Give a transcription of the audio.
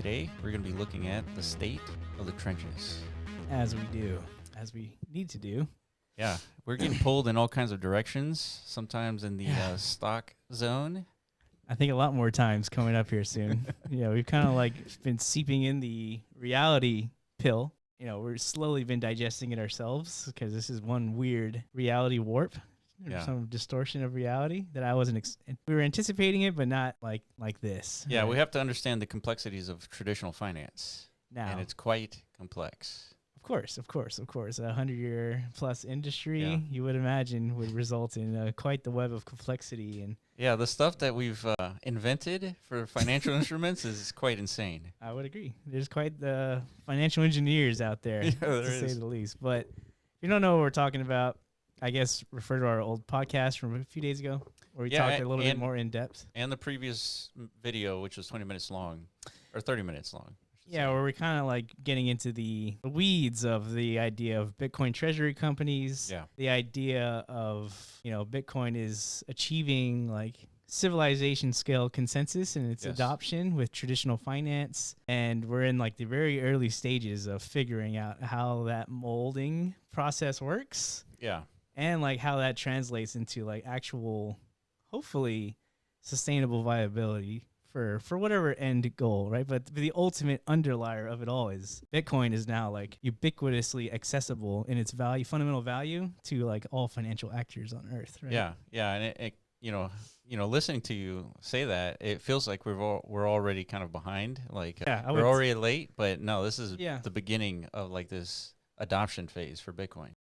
Today, we're going to be looking at the state of the trenches. As we need to do. Yeah, we're getting pulled in all kinds of directions, sometimes in the stock zone. I think a lot more times coming up here soon. We've kind of like been seeping in the reality pill. We're slowly been digesting it ourselves because this is one weird reality warp. Some distortion of reality that I wasn't. We were anticipating it, but not like this. Yeah, we have to understand the complexities of traditional finance. Now, and it's quite complex. Of course. A 100-year plus industry, you would imagine, would result in quite the web of complexity. And the stuff that we've invented for financial instruments is quite insane. I would agree. There's quite the financial engineers out there, to say the least. But if you don't know what we're talking about, I guess refer to our old podcast from a few days ago, where we talked a little bit more in depth. And the previous video, which was 20 minutes long, or 30 minutes long. Yeah, where we're kind of like getting into the weeds of the idea of Bitcoin treasury companies. Yeah. The idea of, Bitcoin is achieving like civilization scale consensus in its adoption with traditional finance. And we're in like the very early stages of figuring out how that molding process works. Yeah. And like how that translates into like actual, hopefully, sustainable viability for whatever end goal, right? But the ultimate underlier of it all is Bitcoin is now like ubiquitously accessible in its value, fundamental value, to like all financial actors on Earth, right? Yeah, and it listening to you say that, it feels like we're already kind of behind. Like we're already late, but no, this is the beginning of like this adoption phase for Bitcoin.